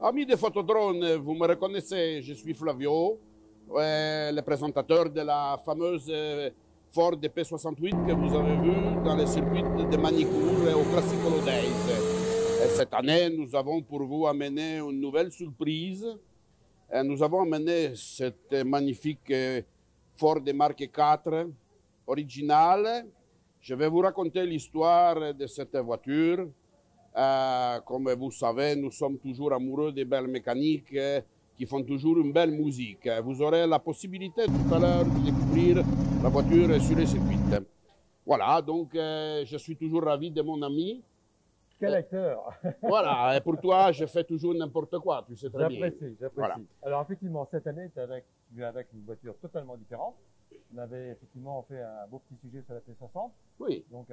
Amis des photodrones, vous me reconnaissez, je suis Flavio, le présentateur de la fameuse Ford P68 que vous avez vu dans le circuit de Manicourt au Classical Days. Et cette année, nous avons pour vous amené une nouvelle surprise. Et nous avons amené cette magnifique Ford de marque 4 originale. Je vais vous raconter l'histoire de cette voiture. Comme vous savez, nous sommes toujours amoureux des belles mécaniques qui font toujours une belle musique. Vous aurez la possibilité tout à l'heure de découvrir la voiture sur le circuit. Voilà, donc je suis toujours ravi de mon ami. Quel acteur! Voilà, et pour toi, je fais toujours n'importe quoi, tu sais très bien. J'apprécie. Voilà. Alors effectivement, cette année, tu es avec une voiture totalement différente. On avait effectivement fait un beau petit sujet sur la P60. Oui. Donc,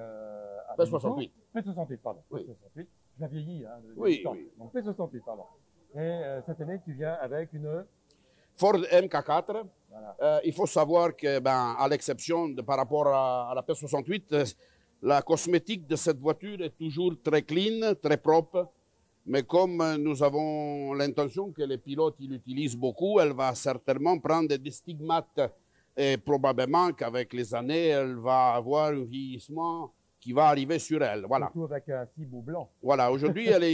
P68. P68, pardon. Oui. P68. Je l'ai vieilli, hein. Oui, oui. Donc P68, pardon. Et cette année, tu viens avec une Ford MK4. Voilà. Il faut savoir que, à l'exception de par rapport à la P68, la cosmétique de cette voiture est toujours très clean, très propre. Mais comme nous avons l'intention que les pilotes l'utilisent beaucoup, elle va certainement prendre des stigmates. Et probablement qu'avec les années, elle va avoir un vieillissement qui va arriver sur elle. Voilà. Surtout avec un cibou blanc. Voilà. Aujourd'hui, elle est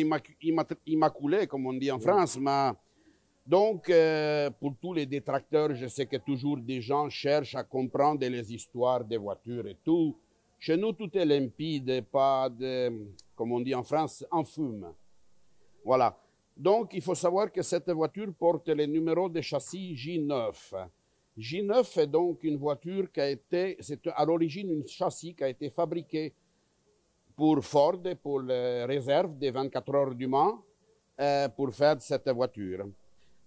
immaculée, comme on dit en France. Mais donc, pour tous les détracteurs, je sais que toujours des gens cherchent à comprendre les histoires des voitures et tout. Chez nous, tout est limpide, pas de, comme on dit en France, en fume. Voilà. Donc, il faut savoir que cette voiture porte le numéro de châssis J9. J9 est donc une voiture qui a été, c'est à l'origine un châssis qui a été fabriqué pour Ford, pour les réserves des 24 heures du Mans, pour faire cette voiture.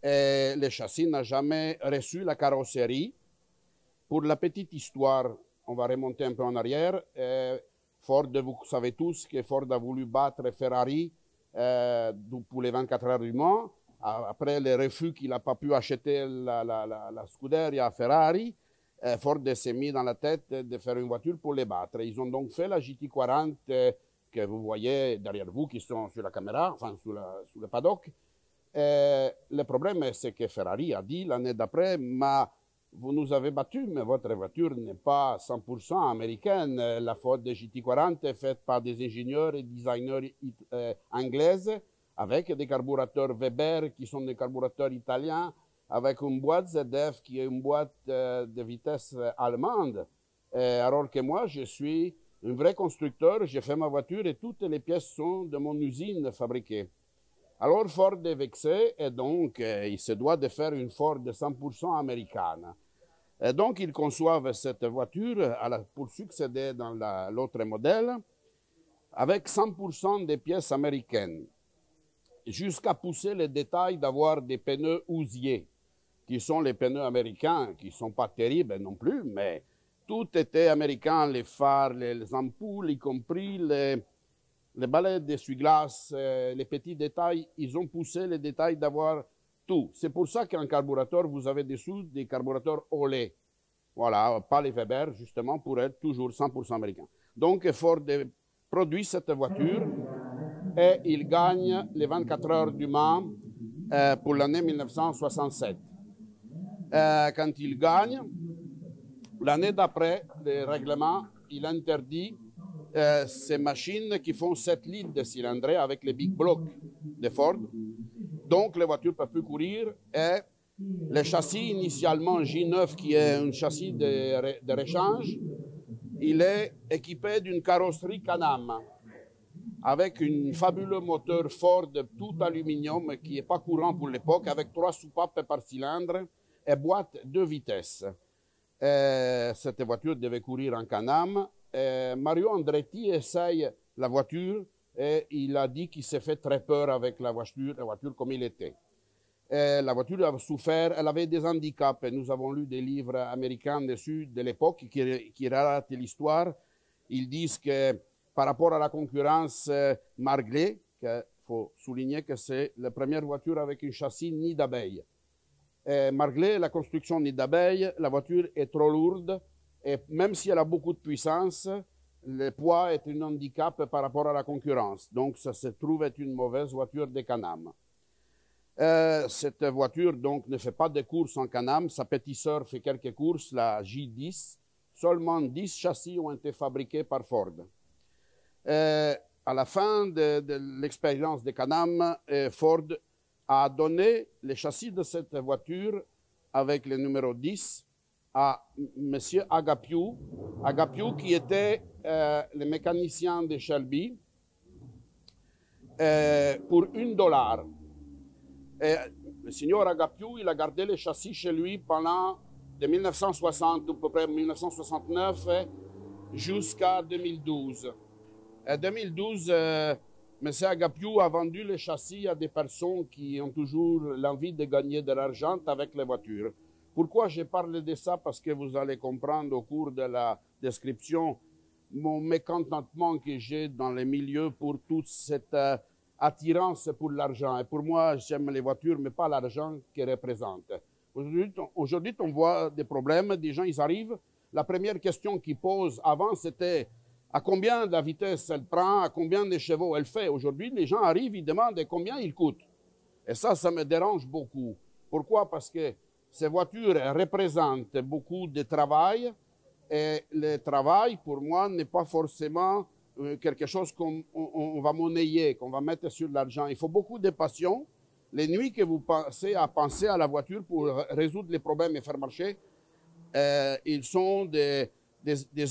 Et le châssis n'a jamais reçu la carrosserie. Pour la petite histoire, on va remonter un peu en arrière. Ford, vous savez tous que Ford a voulu battre Ferrari pour les 24 heures du Mans. Après le refus qu'il n'a pas pu acheter la Scuderia à Ferrari, Ford s'est mis dans la tête de faire une voiture pour les battre. Ils ont donc fait la GT40 que vous voyez derrière vous, qui sont sur la caméra, enfin sur le paddock. Le problème, c'est que Ferrari a dit l'année d'après, mais vous nous avez battus, mais votre voiture n'est pas 100% américaine. La Ford GT40 est faite par des ingénieurs et designers anglaises, avec des carburateurs Weber qui sont des carburateurs italiens, avec une boîte ZF qui est une boîte de vitesse allemande. Alors que moi, je suis un vrai constructeur, j'ai fait ma voiture et toutes les pièces sont de mon usine fabriquées. Alors Ford est vexé et donc il se doit de faire une Ford de 100% américaine. Et donc ils conçoivent cette voiture pour succéder dans l'autre modèle avec 100% des pièces américaines, jusqu'à pousser les détails d'avoir des pneus Hoosier, qui sont les pneus américains, qui ne sont pas terribles non plus, mais tout était américain, les phares, les ampoules, y compris les balais d'essuie-glace, les petits détails, ils ont poussé les détails d'avoir tout. C'est pour ça qu'un carburateur, vous avez dessous des carburateurs Olé. Voilà, pas les Weber, justement, pour être toujours 100% américain. Donc, Ford produit cette voiture et il gagne les 24 heures du Mans pour l'année 1967. Quand il gagne, l'année d'après, le règlement, il interdit ces machines qui font 7 litres de cylindrée avec les big blocks de Ford. Donc, les voitures ne peuvent plus courir et le châssis initialement J9, qui est un châssis de rechange, il est équipé d'une carrosserie Can-Am avec un fabuleux moteur Ford tout aluminium qui n'est pas courant pour l'époque, avec 3 soupapes par cylindre et boîte 2 vitesses. Cette voiture devait courir en Can-Am. Mario Andretti essaye la voiture et il a dit qu'il s'est fait très peur avec la voiture comme il était. La voiture a souffert, elle avait des handicaps. Nous avons lu des livres américains dessus de l'époque qui relatent l'histoire. Ils disent que par rapport à la concurrence Margley, il faut souligner que c'est la première voiture avec un châssis nid d'abeille. Margley, la construction nid d'abeille, la voiture est trop lourde et même si elle a beaucoup de puissance, le poids est un handicap par rapport à la concurrence. Donc, ça se trouve être une mauvaise voiture de Can-Am. Cette voiture donc ne fait pas de courses en Can-Am. Sa petite sœur fait quelques courses, la J10. Seulement 10 châssis ont été fabriqués par Ford. À la fin de l'expérience de Can-Am, Ford a donné les châssis de cette voiture avec le numéro 10 à M. Agapiou. Agapiou qui était le mécanicien de Shelby pour $1. Le signor Agapiou, il a gardé les châssis chez lui pendant de 1960, à peu près 1969, jusqu'à 2012. En 2012, M. Agapiou a vendu les châssis à des personnes qui ont toujours l'envie de gagner de l'argent avec les voitures. Pourquoi je parle de ça? Parce que vous allez comprendre au cours de la description mon mécontentement que j'ai dans les milieux pour toute cette attirance pour l'argent. Et pour moi, j'aime les voitures, mais pas l'argent qu'elles représentent. Aujourd'hui, on voit des problèmes. Des gens, ils arrivent. La première question qu'ils posent avant, c'était à combien de vitesse elle prend, à combien de chevaux elle fait. Aujourd'hui, les gens arrivent, ils demandent combien il coûte. Et ça me dérange beaucoup. Pourquoi? Parce que ces voitures représentent beaucoup de travail. Et le travail, pour moi, n'est pas forcément quelque chose qu'on va monnayer, qu'on va mettre sur l'argent. Il faut beaucoup de passion. Les nuits que vous passez à penser à la voiture pour résoudre les problèmes et faire marcher, ils sont des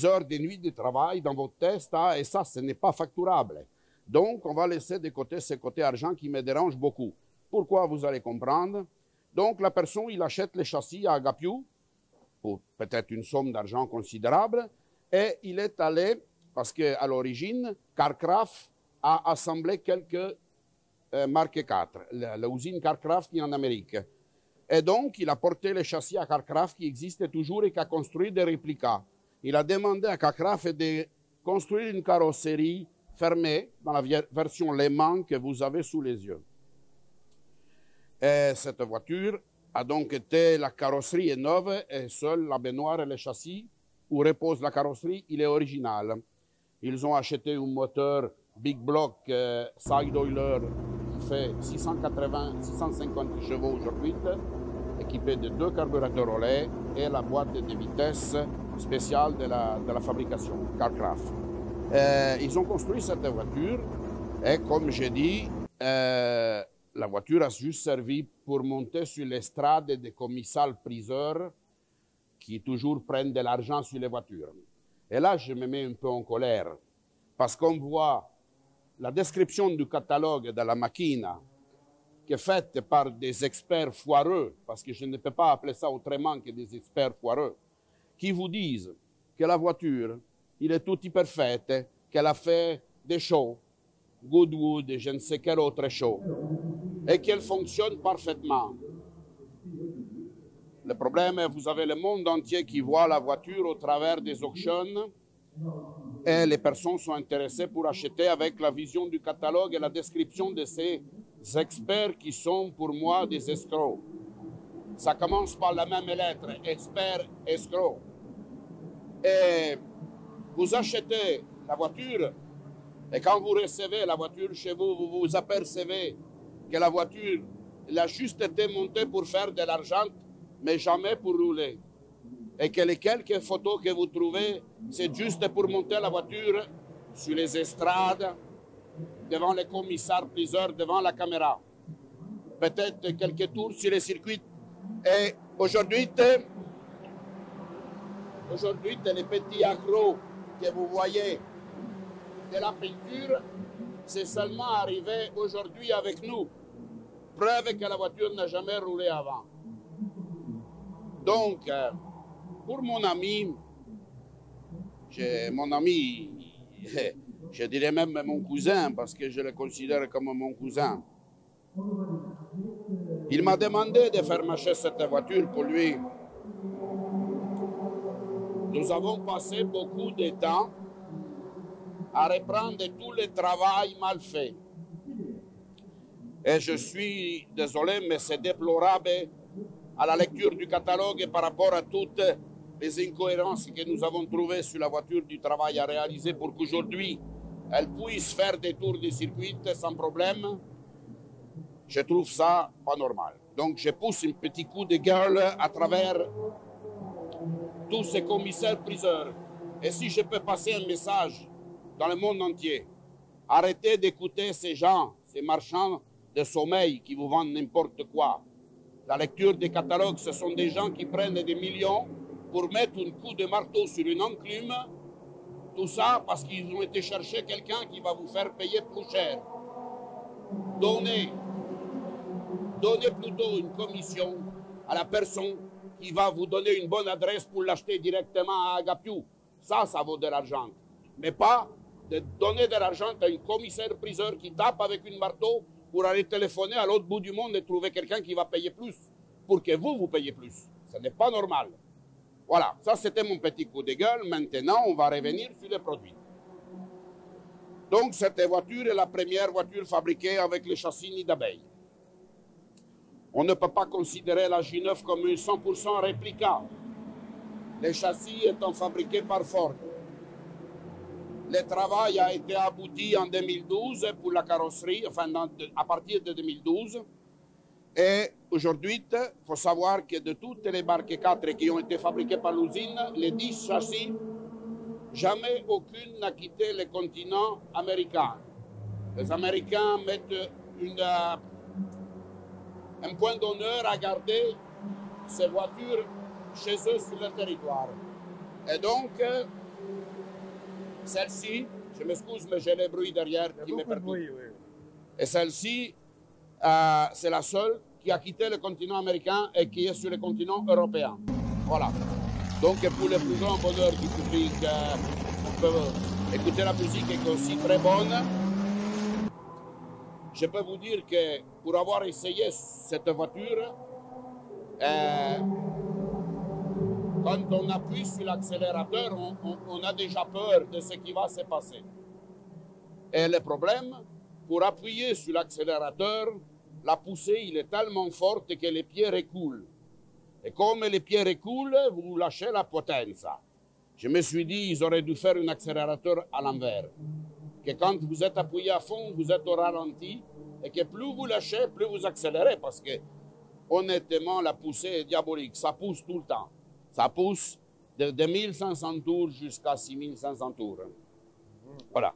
heures, des nuits de travail dans votre test, et ça, ce n'est pas facturable. Donc, on va laisser de côté ce côté argent qui me dérange beaucoup. Pourquoi, vous allez comprendre. Donc, la personne, il achète les châssis à Agapiou pour peut-être une somme d'argent considérable, et il est allé, parce qu'à l'origine, Carcraft a assemblé quelques marque 4, l'usine Carcraft qui est en Amérique. Et donc, il a porté les châssis à Carcraft qui existent toujours et qui a construit des réplicas. Il a demandé à Carcraft de construire une carrosserie fermée dans la version Le Mans que vous avez sous les yeux. Et cette voiture a donc été, la carrosserie est neuve et seule la baignoire et le châssis où repose la carrosserie, il est original. Ils ont acheté un moteur Big Block Side Oiler qui fait 650 chevaux aujourd'hui, équipé de 2 carburateurs au lait et la boîte de vitesse spéciale de la fabrication, Carcraft. Ils ont construit cette voiture et comme j'ai dit, la voiture a juste servi pour monter sur l'estrade des commissaires priseurs qui toujours prennent de l'argent sur les voitures. Et là, je me mets un peu en colère parce qu'on voit la description du catalogue de la machine qui est faite par des experts foireux, parce que je ne peux pas appeler ça autrement que des experts foireux, qui vous disent que la voiture, il est tout parfaite, qu'elle a fait des shows, Goodwood et je ne sais quel autre show, et qu'elle fonctionne parfaitement. Le problème est que vous avez le monde entier qui voit la voiture au travers des auctions et les personnes sont intéressées pour acheter avec la vision du catalogue et la description de ces experts qui sont pour moi des escrocs. Ça commence par la même lettre, expert, escroc. Et vous achetez la voiture et quand vous recevez la voiture chez vous, vous vous apercevez que la voiture elle a juste été montée pour faire de l'argent, mais jamais pour rouler. Et que les quelques photos que vous trouvez, c'est juste pour monter la voiture sur les estrades, devant les commissaires priseurs, devant la caméra. Peut-être quelques tours sur les circuits. Et aujourd'hui, les petits accros que vous voyez de la peinture, c'est seulement arrivé aujourd'hui avec nous. Preuve que la voiture n'a jamais roulé avant. Donc, pour mon ami, je dirais même mon cousin, parce que je le considère comme mon cousin. Il m'a demandé de faire marcher cette voiture pour lui. Nous avons passé beaucoup de temps à reprendre tout le travail mal fait. Et je suis désolé, mais c'est déplorable à la lecture du catalogue et par rapport à toutes les incohérences que nous avons trouvées sur la voiture du travail à réaliser pour qu'aujourd'hui, elle puisse faire des tours de circuit sans problème. Je trouve ça pas normal. Donc je pousse un petit coup de gueule à travers tous ces commissaires-priseurs. Et si je peux passer un message dans le monde entier, arrêtez d'écouter ces gens, ces marchands de sommeil qui vous vendent n'importe quoi. La lecture des catalogues, ce sont des gens qui prennent des millions pour mettre un coup de marteau sur une enclume. Tout ça parce qu'ils ont été chercher quelqu'un qui va vous faire payer plus cher. Donnez plutôt une commission à la personne qui va vous donner une bonne adresse pour l'acheter directement à Agapiou. Ça vaut de l'argent. Mais pas de donner de l'argent à un commissaire-priseur qui tape avec un marteau pour aller téléphoner à l'autre bout du monde et trouver quelqu'un qui va payer plus pour que vous payez plus. Ce n'est pas normal. Voilà, ça c'était mon petit coup de gueule. Maintenant, on va revenir sur les produits. Donc, cette voiture est la première voiture fabriquée avec le châssis nid d'abeille. On ne peut pas considérer la J9 comme une 100% réplica. Les châssis étant fabriqués par Ford. Le travail a été abouti en 2012 pour la carrosserie, enfin à partir de 2012. Et aujourd'hui, il faut savoir que de toutes les barques 4 qui ont été fabriquées par l'usine, les 10 châssis, jamais aucune n'a quitté le continent américain. Les Américains mettent un point d'honneur à garder ces voitures chez eux sur le territoire. Et donc, celle-ci, je m'excuse, mais j'ai les bruits derrière qui me perturbent. Oui. Et celle-ci, c'est la seule qui a quitté le continent américain et qui est sur le continent européen. Voilà. Donc, pour le plus grand bonheur du public, on peut écouter la musique qui est aussi très bonne. Je peux vous dire que pour avoir essayé cette voiture, quand on appuie sur l'accélérateur, on a déjà peur de ce qui va se passer. Et le problème, pour appuyer sur l'accélérateur, la poussée il est tellement forte que les pieds reculent. Et comme les pieds reculent, vous lâchez la potence. Je me suis dit, ils auraient dû faire un accélérateur à l'envers. Que quand vous êtes appuyé à fond, vous êtes au ralenti, et que plus vous lâchez, plus vous accélérez, parce que, honnêtement, la poussée est diabolique. Ça pousse tout le temps. Ça pousse de 2500 tours jusqu'à 6500 tours. Voilà.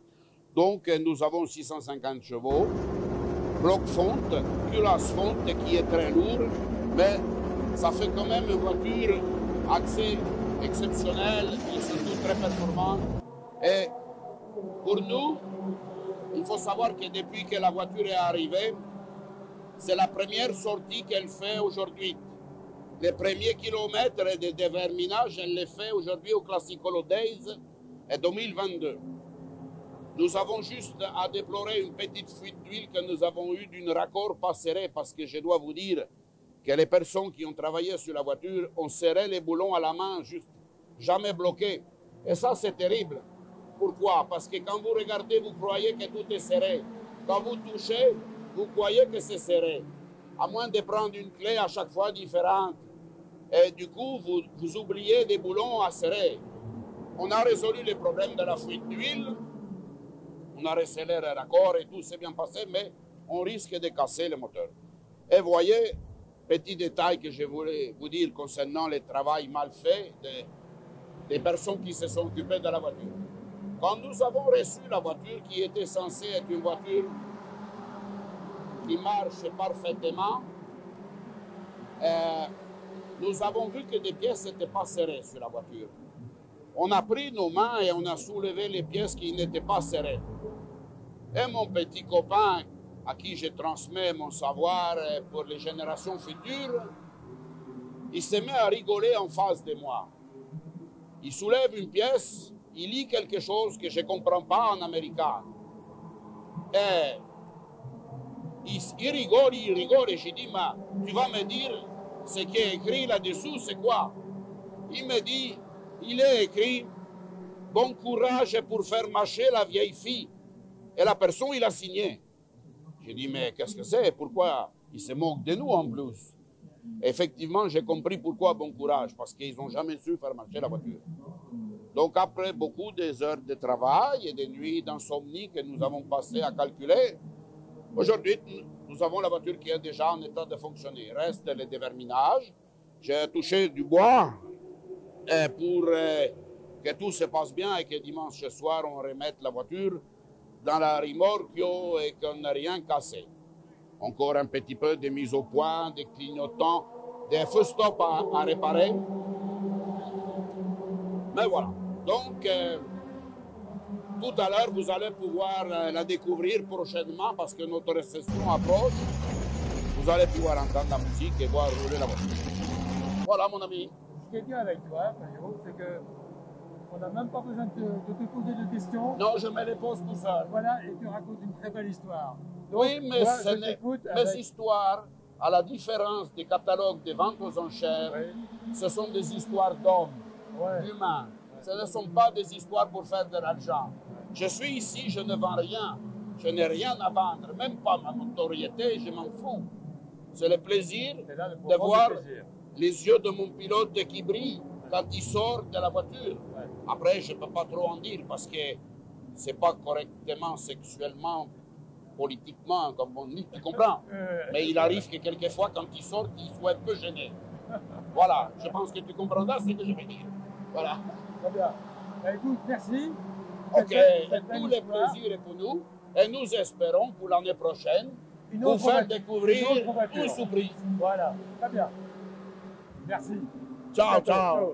Donc, nous avons 650 chevaux, bloc fonte, culasse fonte qui est très lourd, mais ça fait quand même une voiture axée exceptionnelle, et surtout très performante. Et pour nous, il faut savoir que depuis que la voiture est arrivée, c'est la première sortie qu'elle fait aujourd'hui. Les premiers kilomètres de déverminage, elle les fait aujourd'hui au Classicolo Days en 2022. Nous avons juste à déplorer une petite fuite d'huile que nous avons eue d'une raccord pas serré, parce que je dois vous dire que les personnes qui ont travaillé sur la voiture ont serré les boulons à la main, juste jamais bloqués. Et ça, c'est terrible. Pourquoi? Parce que quand vous regardez, vous croyez que tout est serré. Quand vous touchez, vous croyez que c'est serré. À moins de prendre une clé à chaque fois différente. Et du coup, vous oubliez des boulons à serrer. On a résolu le problème de la fuite d'huile. On a resserré le raccord et tout s'est bien passé, mais on risque de casser le moteur. Et voyez, petit détail que je voulais vous dire concernant le travail mal fait des personnes qui se sont occupées de la voiture. Quand nous avons reçu la voiture qui était censée être une voiture qui marche parfaitement, nous avons vu que des pièces n'étaient pas serrées sur la voiture. On a pris nos mains et on a soulevé les pièces qui n'étaient pas serrées. Et mon petit copain, à qui je transmets mon savoir pour les générations futures, il se met à rigoler en face de moi. Il soulève une pièce, il lit quelque chose que je ne comprends pas en américain. Et il rigole, et je dis, mais tu vas me dire ce qui est écrit là-dessous, c'est quoi? Il me dit, il est écrit, bon courage pour faire marcher la vieille fille. Et la personne, il a signé. J'ai dit, mais qu'est-ce que c'est? Pourquoi il se moque de nous en plus? Effectivement, j'ai compris pourquoi bon courage, parce qu'ils n'ont jamais su faire marcher la voiture. Donc, après beaucoup des heures de travail et des nuits d'insomnie que nous avons passées à calculer, Aujourd'hui, nous avons la voiture qui est déjà en état de fonctionner. Il reste les déverminages. J'ai touché du bois pour que tout se passe bien et que dimanche soir, on remette la voiture dans la remorque et qu'on n'a rien cassé. Encore un petit peu de mise au point, des clignotants, des feux stop à réparer. Mais voilà. Donc, tout à l'heure, vous allez pouvoir la découvrir prochainement parce que notre réception approche. Vous allez pouvoir entendre la musique et voir rouler la voiture. Voilà, mon ami. Ce qui est bien avec toi, Fayot, c'est que on n'a même pas besoin de te poser de questions. Non, je me les pose tout seul. Voilà, et tu racontes une très belle histoire. Donc, Oui, mais moi, mes histoires, à la différence des catalogues de vente aux enchères, oui. ce sont des histoires d'hommes, d'humains. Ce ne sont pas des histoires pour faire de l'argent. Je suis ici, je ne vends rien. Je n'ai rien à vendre, même pas ma notoriété, je m'en fous. C'est le plaisir de voir les yeux de mon pilote qui brillent quand il sort de la voiture. Après, je ne peux pas trop en dire parce que c'est pas correctement sexuellement, politiquement, comme on dit, tu comprends? Mais il arrive que quelquefois, quand il sort, il soit un peu gêné. Voilà, je pense que tu comprendras ce que je veux dire. Voilà. Très bien. Ben, écoute, merci. Ok, tous les plaisirs est pour nous et nous espérons pour l'année prochaine vous faire découvrir une surprise. Voilà, très bien. Merci. Ciao, ciao.